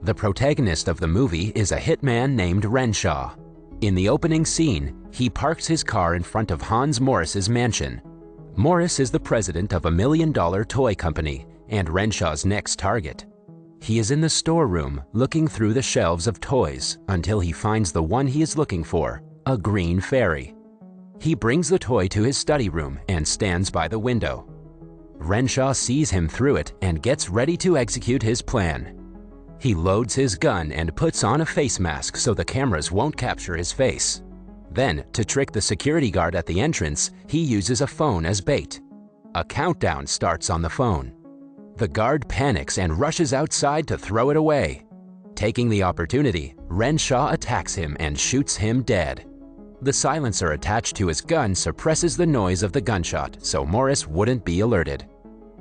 The protagonist of the movie is a hitman named Renshaw. In the opening scene, he parks his car in front of Hans Morris's mansion. Morris is the president of a $1 million toy company and Renshaw's next target. He is in the storeroom looking through the shelves of toys until he finds the one he is looking for, a green fairy. He brings the toy to his study room and stands by the window. Renshaw sees him through it and gets ready to execute his plan. He loads his gun and puts on a face mask so the cameras won't capture his face. Then, to trick the security guard at the entrance, he uses a phone as bait. A countdown starts on the phone. The guard panics and rushes outside to throw it away. Taking the opportunity, Renshaw attacks him and shoots him dead. The silencer attached to his gun suppresses the noise of the gunshot so Morris wouldn't be alerted.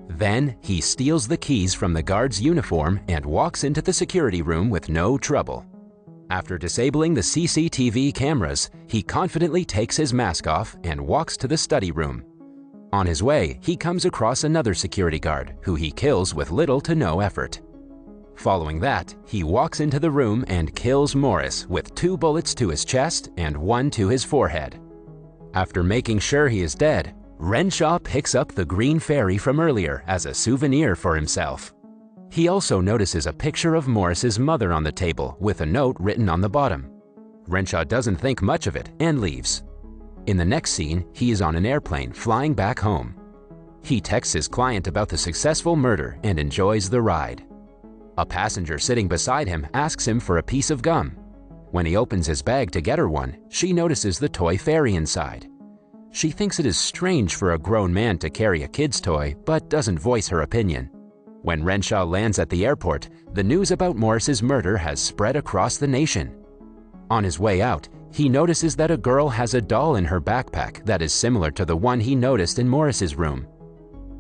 Then, he steals the keys from the guard's uniform and walks into the security room with no trouble. After disabling the CCTV cameras, he confidently takes his mask off and walks to the study room. On his way, he comes across another security guard, who he kills with little to no effort. Following that, he walks into the room and kills Morris with 2 bullets to his chest and 1 to his forehead. After making sure he is dead, Renshaw picks up the green fairy from earlier as a souvenir for himself. He also notices a picture of Morris's mother on the table with a note written on the bottom. Renshaw doesn't think much of it and leaves. In the next scene, he is on an airplane flying back home. He texts his client about the successful murder and enjoys the ride. A passenger sitting beside him asks him for a piece of gum. When he opens his bag to get her one, she notices the toy fairy inside. She thinks it is strange for a grown man to carry a kid's toy, but doesn't voice her opinion. When Renshaw lands at the airport, the news about Morris's murder has spread across the nation. On his way out, he notices that a girl has a doll in her backpack that is similar to the one he noticed in Morris's room.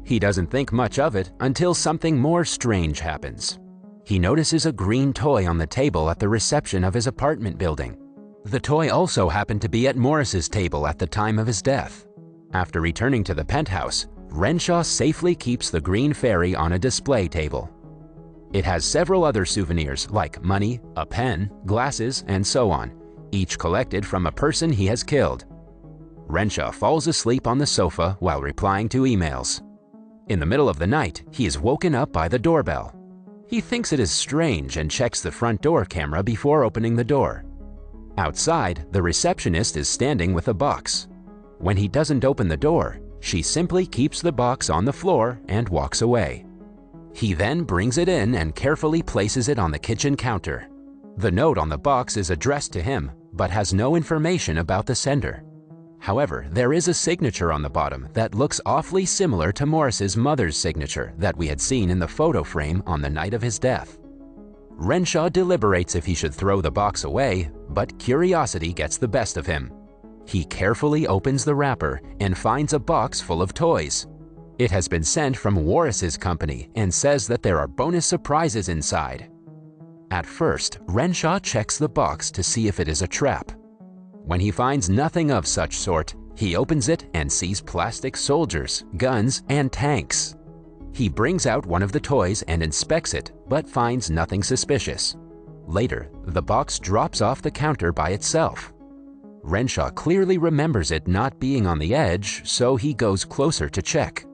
He doesn't think much of it until something more strange happens. He notices a green toy on the table at the reception of his apartment building. The toy also happened to be at Morris's table at the time of his death. After returning to the penthouse, Renshaw safely keeps the green fairy on a display table. It has several other souvenirs like money, a pen, glasses, and so on, each collected from a person he has killed. Renshaw falls asleep on the sofa while replying to emails. In the middle of the night, he is woken up by the doorbell. He thinks it is strange and checks the front door camera before opening the door. Outside, the receptionist is standing with a box. When he doesn't open the door, she simply keeps the box on the floor and walks away. He then brings it in and carefully places it on the kitchen counter. The note on the box is addressed to him, but has no information about the sender. However, there is a signature on the bottom that looks awfully similar to Morris's mother's signature that we had seen in the photo frame on the night of his death. Renshaw deliberates if he should throw the box away, but curiosity gets the best of him. He carefully opens the wrapper and finds a box full of toys. It has been sent from Morris's company and says that there are bonus surprises inside. At first, Renshaw checks the box to see if it is a trap. When he finds nothing of such sort, he opens it and sees plastic soldiers, guns, and tanks. He brings out one of the toys and inspects it, but finds nothing suspicious. Later, the box drops off the counter by itself. Renshaw clearly remembers it not being on the edge, so he goes closer to check.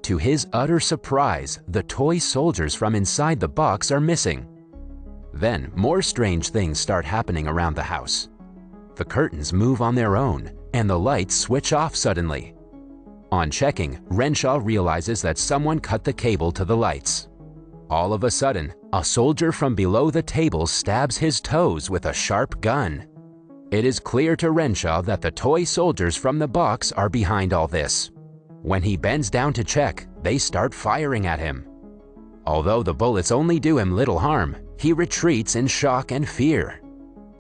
To his utter surprise, the toy soldiers from inside the box are missing. Then, more strange things start happening around the house. The curtains move on their own, and the lights switch off suddenly. On checking, Renshaw realizes that someone cut the cable to the lights. All of a sudden, a soldier from below the table stabs his toes with a sharp gun. It is clear to Renshaw that the toy soldiers from the box are behind all this. When he bends down to check, they start firing at him. Although the bullets only do him little harm, he retreats in shock and fear.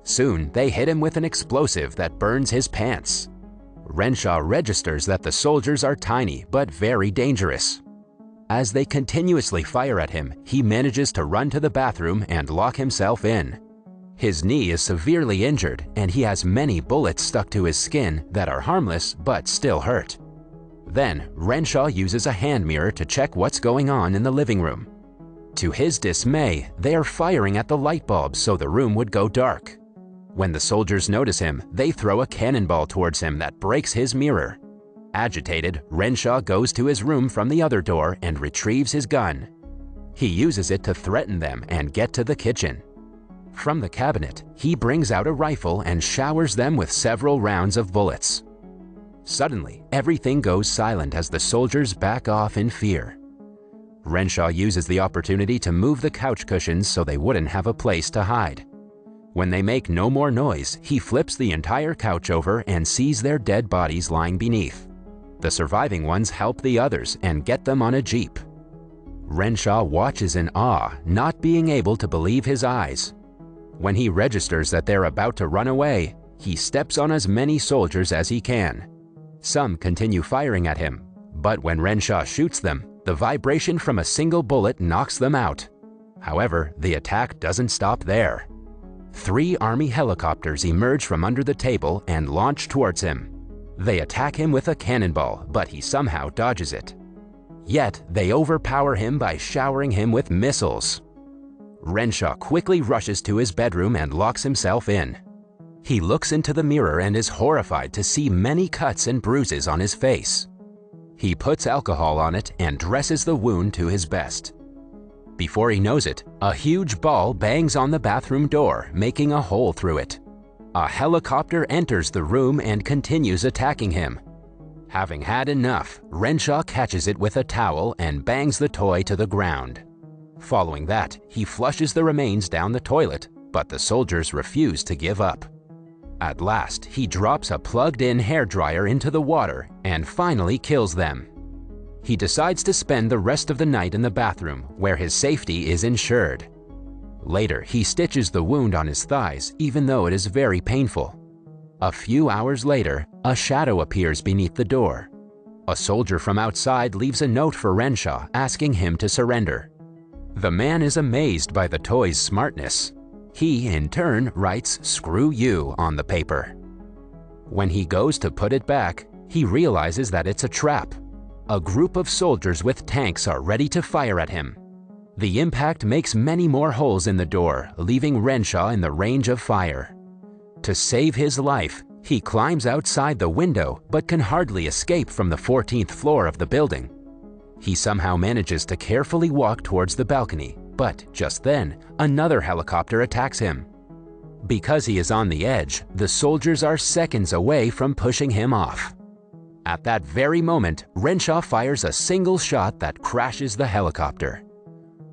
Soon, they hit him with an explosive that burns his pants. Renshaw registers that the soldiers are tiny but very dangerous. As they continuously fire at him, he manages to run to the bathroom and lock himself in. His knee is severely injured and he has many bullets stuck to his skin that are harmless but still hurt. Then, Renshaw uses a hand mirror to check what's going on in the living room. To his dismay, they are firing at the light bulbs so the room would go dark. When the soldiers notice him, they throw a cannonball towards him that breaks his mirror. Agitated, Renshaw goes to his room from the other door and retrieves his gun. He uses it to threaten them and get to the kitchen. From the cabinet, he brings out a rifle and showers them with several rounds of bullets. Suddenly, everything goes silent as the soldiers back off in fear. Renshaw uses the opportunity to move the couch cushions so they wouldn't have a place to hide. When they make no more noise, he flips the entire couch over and sees their dead bodies lying beneath. The surviving ones help the others and get them on a jeep. Renshaw watches in awe, not being able to believe his eyes. When he registers that they're about to run away, he steps on as many soldiers as he can. Some continue firing at him, but when Renshaw shoots them, the vibration from a single bullet knocks them out. However, the attack doesn't stop there. 3 Army helicopters emerge from under the table and launch towards him. They attack him with a cannonball, but he somehow dodges it. Yet, they overpower him by showering him with missiles. Renshaw quickly rushes to his bedroom and locks himself in. He looks into the mirror and is horrified to see many cuts and bruises on his face. He puts alcohol on it and dresses the wound to his best. Before he knows it, a huge ball bangs on the bathroom door, making a hole through it. A helicopter enters the room and continues attacking him. Having had enough, Renshaw catches it with a towel and bangs the toy to the ground. Following that, he flushes the remains down the toilet, but the soldiers refuse to give up. At last, he drops a plugged-in hairdryer into the water and finally kills them. He decides to spend the rest of the night in the bathroom, where his safety is ensured. Later, he stitches the wound on his thighs, even though it is very painful. A few hours later, a shadow appears beneath the door. A soldier from outside leaves a note for Renshaw asking him to surrender. The man is amazed by the toy's smartness. He, in turn, writes "Screw you" on the paper. When he goes to put it back, he realizes that it's a trap. A group of soldiers with tanks are ready to fire at him. The impact makes many more holes in the door, leaving Renshaw in the range of fire. To save his life, he climbs outside the window but can hardly escape from the 14th floor of the building. He somehow manages to carefully walk towards the balcony, but just then, another helicopter attacks him. Because he is on the edge, the soldiers are seconds away from pushing him off. At that very moment, Renshaw fires a single shot that crashes the helicopter.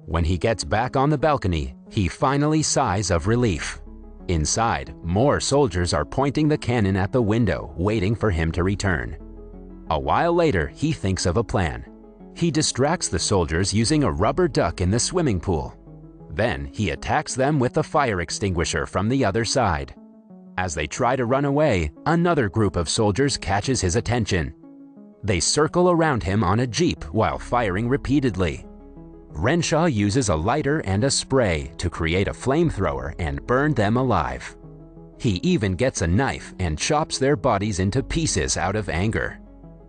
When he gets back on the balcony, he finally sighs of relief. Inside, more soldiers are pointing the cannon at the window, waiting for him to return. A while later, he thinks of a plan. He distracts the soldiers using a rubber duck in the swimming pool. Then, he attacks them with a fire extinguisher from the other side. As they try to run away, another group of soldiers catches his attention. They circle around him on a jeep while firing repeatedly. Renshaw uses a lighter and a spray to create a flamethrower and burn them alive. He even gets a knife and chops their bodies into pieces out of anger.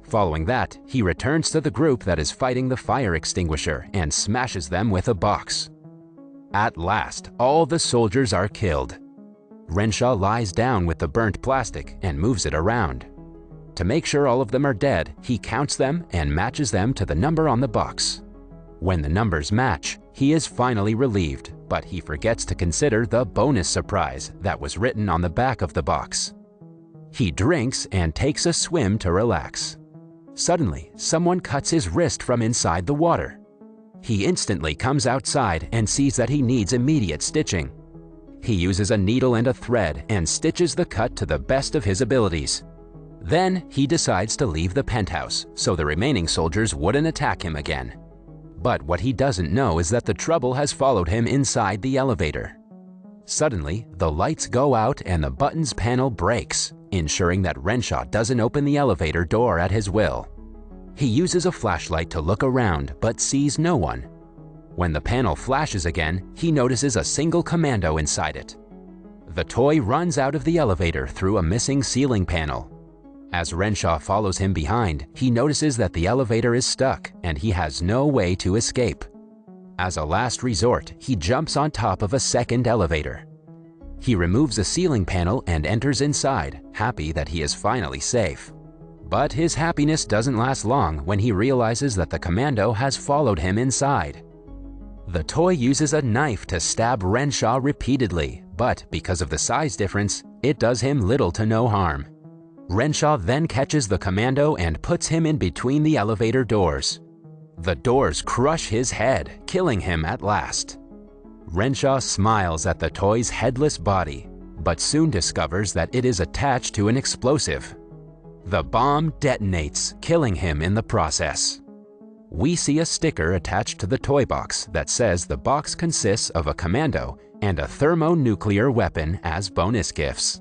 Following that, he returns to the group that is fighting the fire extinguisher and smashes them with a box. At last, all the soldiers are killed. Renshaw lies down with the burnt plastic and moves it around. To make sure all of them are dead, he counts them and matches them to the number on the box. When the numbers match, he is finally relieved, but he forgets to consider the bonus surprise that was written on the back of the box. He drinks and takes a swim to relax. Suddenly, someone cuts his wrist from inside the water. He instantly comes outside and sees that he needs immediate stitching. He uses a needle and a thread and stitches the cut to the best of his abilities. Then, he decides to leave the penthouse so the remaining soldiers wouldn't attack him again. But what he doesn't know is that the trouble has followed him inside the elevator. Suddenly, the lights go out and the buttons panel breaks, ensuring that Renshaw doesn't open the elevator door at his will. He uses a flashlight to look around but sees no one. When the panel flashes again, he notices a single commando inside it. The toy runs out of the elevator through a missing ceiling panel. As Renshaw follows him behind, he notices that the elevator is stuck and he has no way to escape. As a last resort, he jumps on top of a second elevator. He removes a ceiling panel and enters inside, happy that he is finally safe. But his happiness doesn't last long when he realizes that the commando has followed him inside. The toy uses a knife to stab Renshaw repeatedly, but because of the size difference, it does him little to no harm. Renshaw then catches the commando and puts him in between the elevator doors. The doors crush his head, killing him at last. Renshaw smiles at the toy's headless body, but soon discovers that it is attached to an explosive. The bomb detonates, killing him in the process. We see a sticker attached to the toy box that says the box consists of a commando and a thermonuclear weapon as bonus gifts.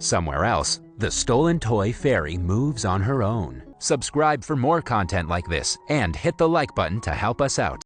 Somewhere else, the stolen toy fairy moves on her own. Subscribe for more content like this and hit the like button to help us out.